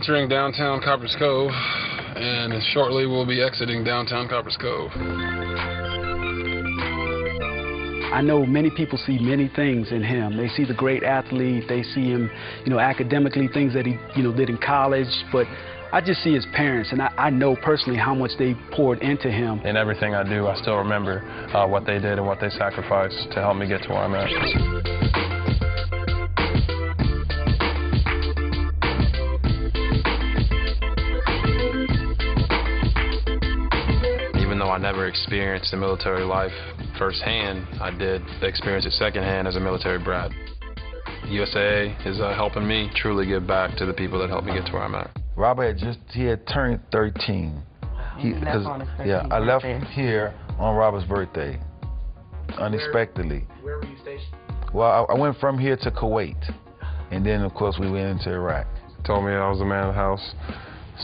entering downtown Copper's Cove, and shortly we'll be exiting downtown Copper's Cove. I know many people see many things in him. They see the great athlete, they see him, academically, things that he, did in college, but I just see his parents, and I know personally how much they poured into him. In everything I do, I still remember what they did and what they sacrificed to help me get to where I'm at. Even though I never experienced the military life firsthand, I did experience it secondhand as a military brat. USAA is helping me truly give back to the people that helped me get to where I'm at. Robert had turned 13. I left here on Robert's birthday, unexpectedly. Where were you stationed? Well, I went from here to Kuwait, and then of course we went into Iraq. Told me I was the man of the house,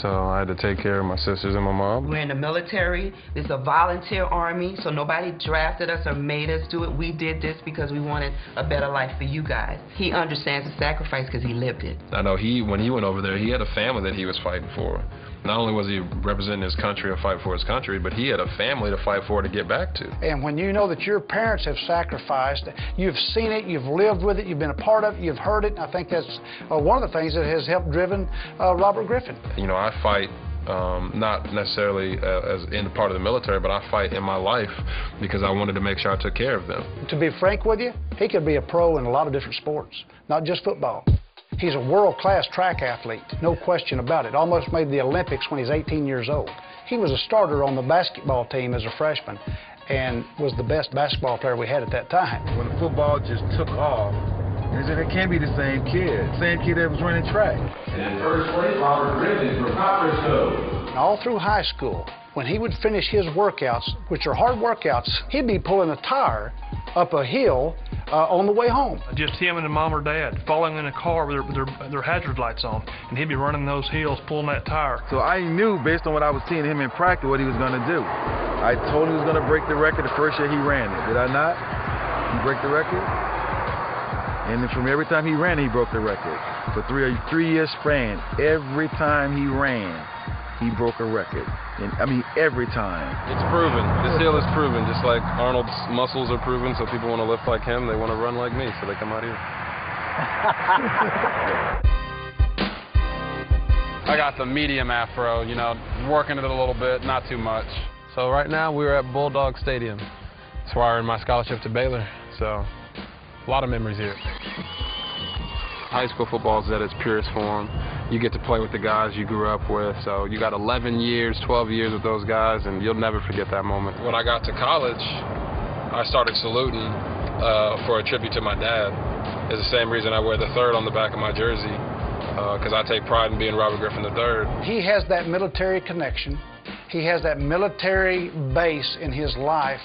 so I had to take care of my sisters and my mom. We're in the military. It's a volunteer army, so nobody drafted us or made us do it. We did this because we wanted a better life for you guys. He understands the sacrifice because he lived it. I know when he went over there, he had a family that he was fighting for. Not only was he representing his country or fighting for his country, but he had a family to fight for to get back to. And when you know that your parents have sacrificed, you've seen it, you've lived with it, you've been a part of it, you've heard it, and I think that's one of the things that has helped driven Robert Griffin. I fight not necessarily as in part of the military, but I fight in my life because I wanted to make sure I took care of them. To be frank with you, he could be a pro in a lot of different sports, not just football. He's a world-class track athlete, no question about it. Almost made the Olympics when he's 18 years old. He was a starter on the basketball team as a freshman and was the best basketball player we had at that time. When the football just took off, they said it can't be the same kid that was running track. And first place, Robert Griffin from Copper's Cove. All through high school, when he would finish his workouts, which are hard workouts, he'd be pulling a tire up a hill on the way home. Just him and the mom or dad falling in a car with their hazard lights on, and he'd be running those hills pulling that tire. So I knew, based on what I was seeing him in practice, what he was going to do. I told him he was going to break the record the first year he ran it. Did I not? He break the record? And then from every time he ran, he broke the record. For three-year span, every time he ran, he broke a record. And, every time. It's proven. This hill is proven. Just like Arnold's muscles are proven, so people want to lift like him, they want to run like me, so they come out here. I got the medium afro, working it a little bit, not too much. So right now we're at Bulldog Stadium. That's where I earned my scholarship to Baylor, so a lot of memories here. High school football is at its purest form. You get to play with the guys you grew up with, so you got 11 years, 12 years with those guys, and you'll never forget that moment. When I got to college, I started saluting for a tribute to my dad. It's the same reason I wear the 3rd on the back of my jersey, because I take pride in being Robert Griffin III. He has that military connection. He has that military base in his life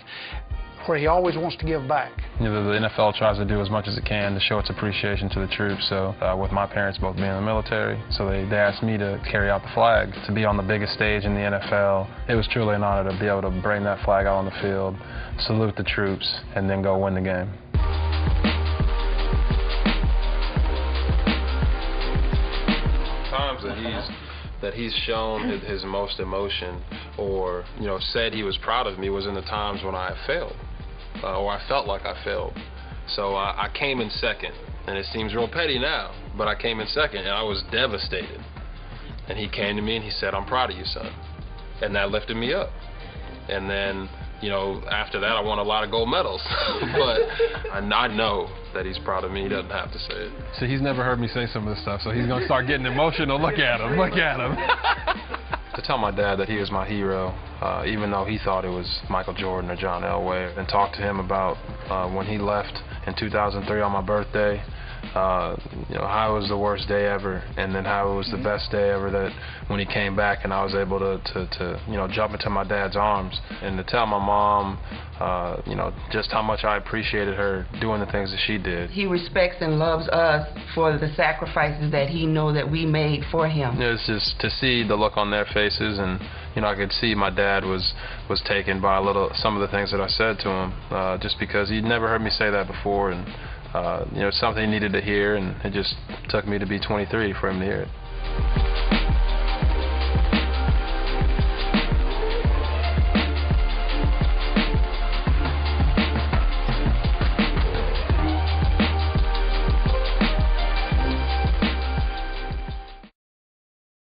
where he always wants to give back. The NFL tries to do as much as it can to show its appreciation to the troops. So with my parents both being in the military, so they asked me to carry out the flag, to be on the biggest stage in the NFL. It was truly an honor to be able to bring that flag out on the field, salute the troops, and then go win the game. Times that he's shown his most emotion or said he was proud of me was in the times when I failed. Or I felt like I failed. So I came in second, and it seems real petty now, but I came in second, and I was devastated. And he came to me and he said, "I'm proud of you, son." And that lifted me up. And then, after that, I won a lot of gold medals. But I know that he's proud of me. He doesn't have to say it. So he's never heard me say some of this stuff, so he's going to start getting emotional. Look at him. Look at him. To tell my dad that he was my hero, even though he thought it was Michael Jordan or John Elway, and talk to him about when he left in 2003 on my birthday, how it was the worst day ever, and then how it was the best day ever that when he came back and I was able to jump into my dad's arms, and to tell my mom, just how much I appreciated her doing the things that she did. He respects and loves us for the sacrifices that he knows that we made for him. It was just to see the look on their faces, and I could see my dad was taken by some of the things that I said to him, just because he'd never heard me say that before, and something he needed to hear, and it just took me to be 23 for him to hear it.